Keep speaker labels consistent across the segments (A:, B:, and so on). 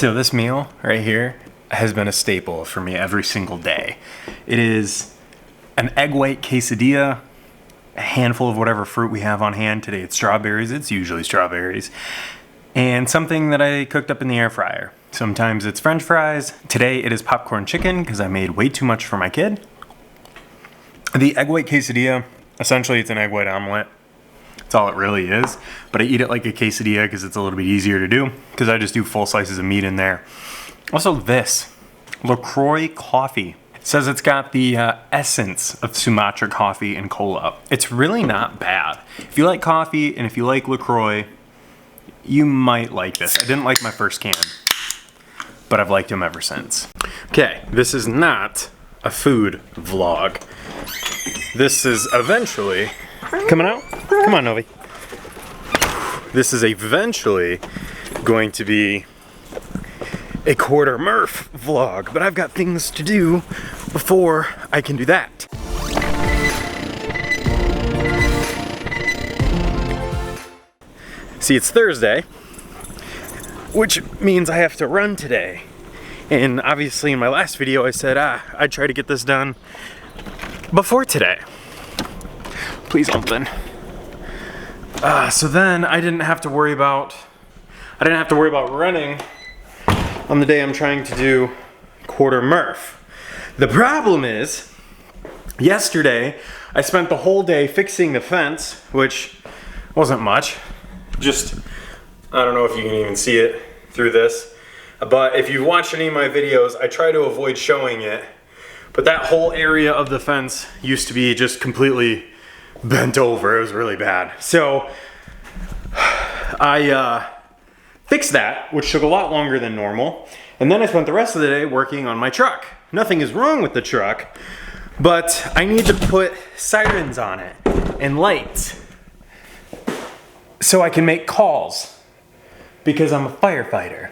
A: So this meal right here has been a staple for me every single day. It is an egg white quesadilla, a handful of whatever fruit we have on hand. Today it's strawberries, it's usually strawberries, and something that I cooked up in the air fryer. Sometimes it's French fries. Today it is popcorn chicken because I made way too much for my kid. The egg white quesadilla, essentially it's an egg white omelet. That's all it really is, but I eat it like a quesadilla because it's a little bit easier to do because I just do full slices of meat in there. Also this, LaCroix coffee. It says it's got the essence of Sumatra coffee and cola. It's really not bad. If you like coffee and if you like LaCroix, you might like this. I didn't like my first can, but I've liked them ever since. Okay, this is not a food vlog. This is eventually coming out. Come on, Novi. This is eventually going to be a quarter Murph vlog, but I've got things to do before I can do that. See, it's Thursday, which means I have to run today. And obviously in my last video I said, I'd try to get this done before today. Please, something. So then I didn't have to worry about running on the day I'm trying to do quarter Murph. The problem is, yesterday I spent the whole day fixing the fence, which wasn't much. Just, I don't know if you can even see it through this, but if you've watched any of my videos, I try to avoid showing it. But that whole area of the fence used to be just completely bent over. It was really bad. So I fixed that, which took a lot longer than normal. And then I spent the rest of the day working on my truck. Nothing is wrong with the truck, but I need to put sirens on it and lights so I can make calls because I'm a firefighter.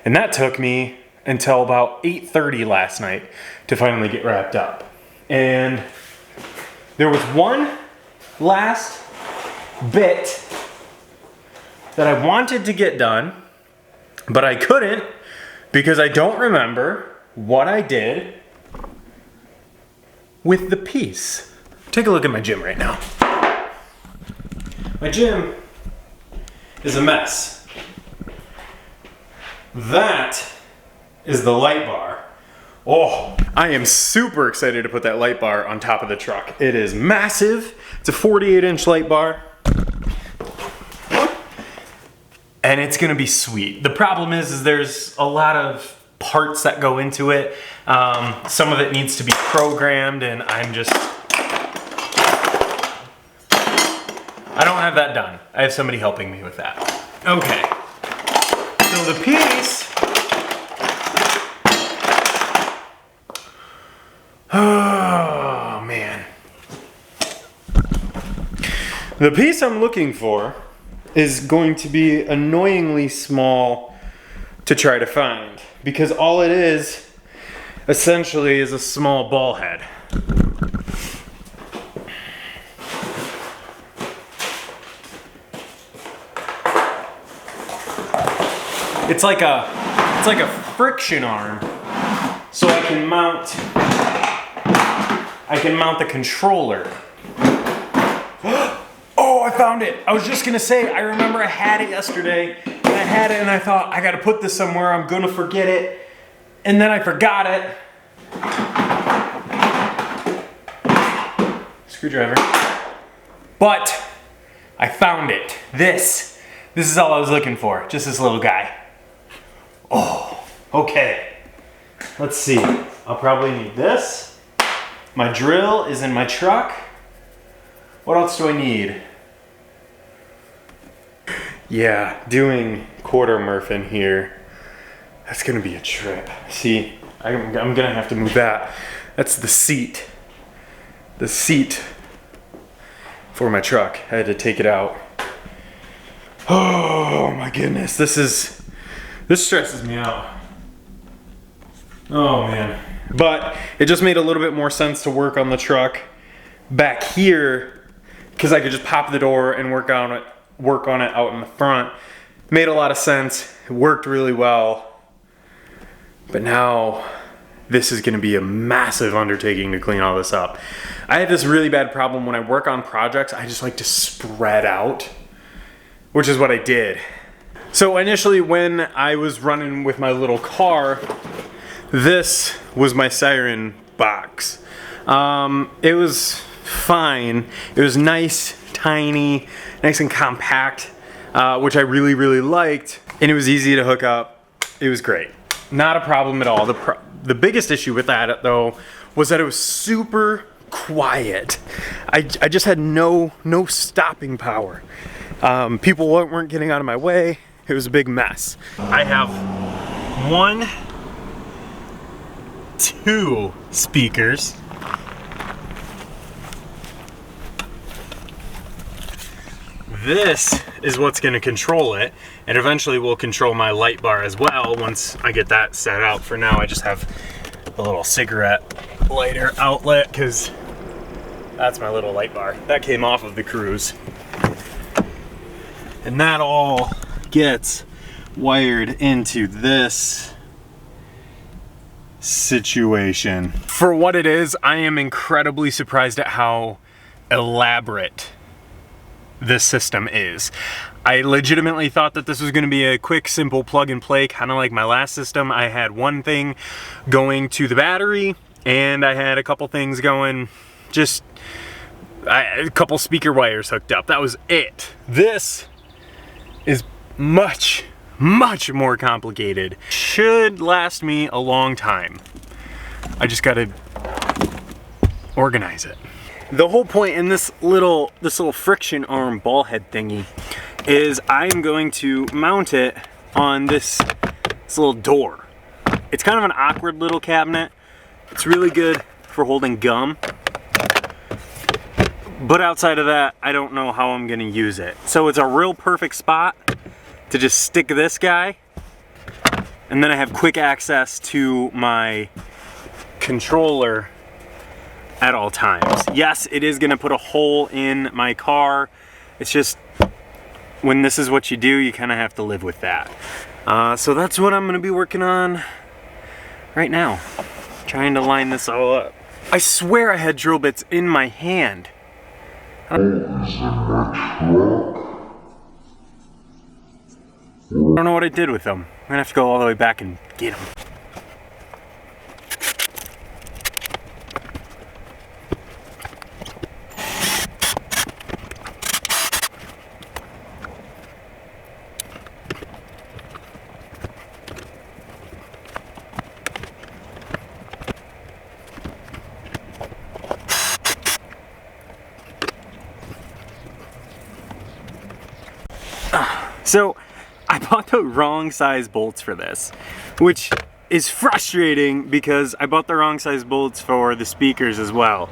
A: And that took me until about 8:30 last night to finally get wrapped up. And there was one last bit that I wanted to get done, but I couldn't because I don't remember what I did with the piece. Take a look at my gym right now. My gym is a mess. That is the light bar. Oh, I am super excited to put that light bar on top of the truck. It is massive. It's a 48-inch light bar. And it's gonna be sweet. The problem is there's a lot of parts that go into it. Some of it needs to be programmed, and I don't have that done. I have somebody helping me with that. Okay, so the piece, oh man. The piece I'm looking for is going to be annoyingly small to try to find because all it is essentially is a small ball head. It's like a friction arm, so I can mount the controller. Oh, I found it. I was just gonna say, I remember I had it yesterday, and I had it and I thought, I gotta put this somewhere, I'm gonna forget it, and then I forgot it. Screwdriver. But I found it. This is all I was looking for, just this little guy. Oh, okay. Let's see. I'll probably need this. My drill is in my truck. What else do I need? Yeah, doing quarter Murph in here, that's gonna be a trip. See, I'm gonna have to move that. That's the seat. The seat for my truck. I had to take it out. Oh my goodness, this stresses me out. Oh man. But it just made a little bit more sense to work on the truck back here because I could just pop the door and work on it out in the front. Made a lot of sense. It worked really well. But now this is gonna be a massive undertaking to clean all this up. I have this really bad problem when I work on projects, I just like to spread out, which is what I did. So initially when I was running with my little car, this was my siren box. It was fine. It was nice, tiny, nice and compact, which I really, really liked. And it was easy to hook up. It was great. Not a problem at all. The biggest issue with that though was that it was super quiet. I just had no stopping power. People weren't getting out of my way. It was a big mess. I have 1, 2 speakers. This is what's going to control it, and eventually will control my light bar as well once I get that set out. For now I just have a little cigarette lighter outlet because that's my little light bar. That came off of the cruise. And that all gets wired into this situation. For what it is, I am incredibly surprised at how elaborate this system is. I legitimately thought that this was going to be a quick, simple plug and play, kind of like my last system. I had one thing going to the battery, and I had a couple things going, just a couple speaker wires hooked up. That was it. This is much more complicated. Should last me a long time. I just gotta organize it. The whole point in this little friction arm ball head thingy is I'm going to mount it on this little door. It's kind of an awkward little cabinet. It's really good for holding gum. But outside of that, I don't know how I'm gonna use it. So it's a real perfect spot to just stick this guy, and then I have quick access to my controller at all times. Yes, it is gonna put a hole in my car. It's just, when this is what you do, you kind of have to live with that. So that's what I'm gonna be working on right now. Trying to line this all up. I swear I had drill bits in my hand. I don't know what I did with them. I'm gonna have to go all the way back and get them. So I bought the wrong size bolts for this, which is frustrating because I bought the wrong size bolts for the speakers as well.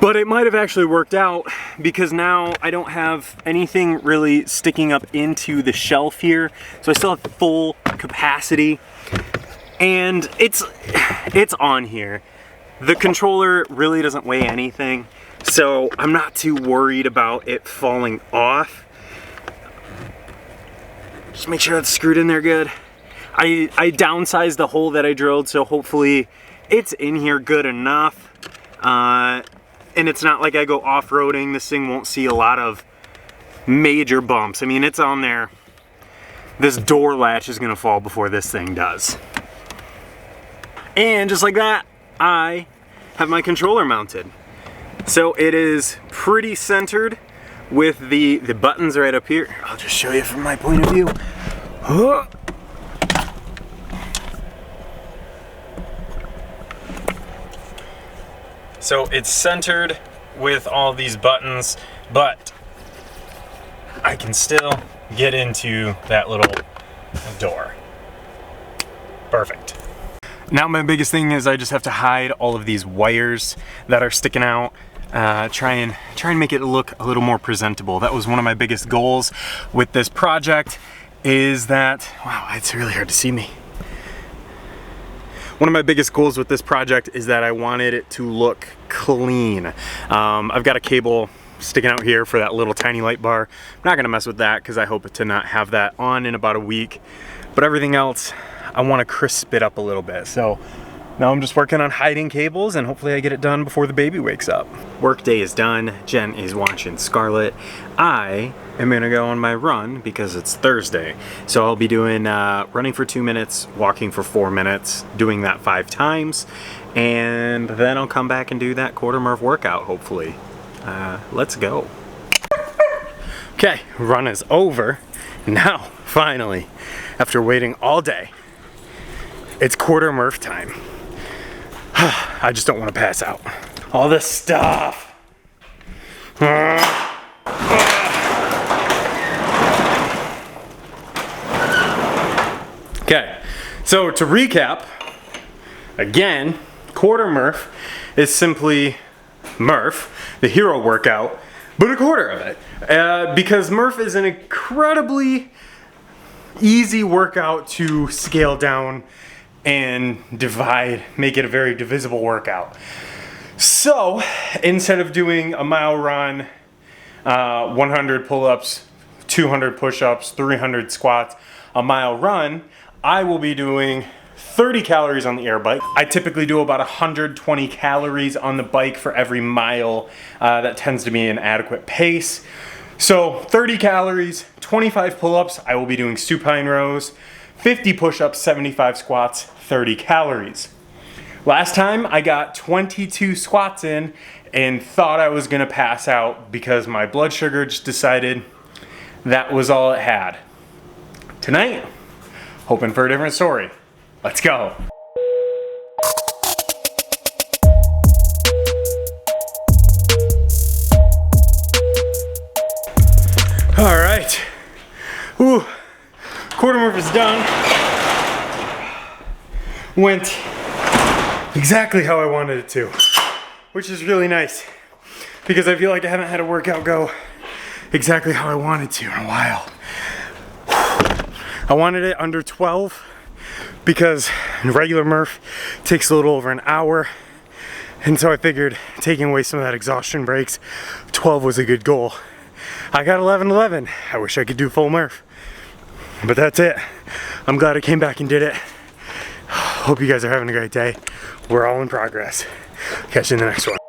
A: But it might have actually worked out because now I don't have anything really sticking up into the shelf here. So I still have full capacity, and it's on here. The controller really doesn't weigh anything, so I'm not too worried about it falling off. Just make sure that's screwed in there good. I downsized the hole that I drilled, so hopefully it's in here good enough. And it's not like I go off-roading. This thing won't see a lot of major bumps. I mean, it's on there. This door latch is gonna fall before this thing does. And just like that, I have my controller mounted. So it is pretty centered with the buttons right up here. I'll just show you from my point of view. So it's centered with all these buttons, but I can still get into that little door. Perfect. Now my biggest thing is I just have to hide all of these wires that are sticking out. Try and make it look a little more presentable. That was one of my biggest goals with this project, is that, wow, it's really hard to see me. One of my biggest goals with this project is that I wanted it to look clean. I've got a cable sticking out here for that little tiny light bar. I'm not gonna mess with that because I hope to not have that on in about a week. But everything else, I want to crisp it up a little bit. So now I'm just working on hiding cables, and hopefully I get it done before the baby wakes up. Work day is done. Jen is watching Scarlett. I am gonna go on my run because it's Thursday. So I'll be doing running for 2 minutes, walking for 4 minutes, doing that 5 times, and then I'll come back and do that quarter Murph workout, hopefully. Let's go. Okay, run is over. Now, finally, after waiting all day, it's quarter Murph time. I just don't want to pass out. All this stuff. Okay, so to recap, again, quarter Murph is simply Murph, the hero workout, but a quarter of it. Because Murph is an incredibly easy workout to scale down and divide, make it a very divisible workout. So instead of doing a mile run, 100 pull-ups, 200 push-ups, 300 squats, a mile run, I will be doing 30 calories on the air bike. I typically do about 120 calories on the bike for every mile. That tends to be an adequate pace. So 30 calories, 25 pull-ups, I will be doing supine rows, 50 push-ups, 75 squats, 30 calories. Last time I got 22 squats in and thought I was gonna pass out because my blood sugar just decided that was all it had. Tonight, hoping for a different story. Let's go. All right. Ooh, quarter Murph is done. Went exactly how I wanted it to, which is really nice because I feel like I haven't had a workout go exactly how I wanted to in a while. I wanted it under 12 because regular Murph takes a little over an hour, and so I figured taking away some of that exhaustion breaks, 12 was a good goal. I got 11:11. I wish I could do full Murph, but that's it. I'm glad I came back and did it. Hope you guys are having a great day. We're all in progress. Catch you in the next one.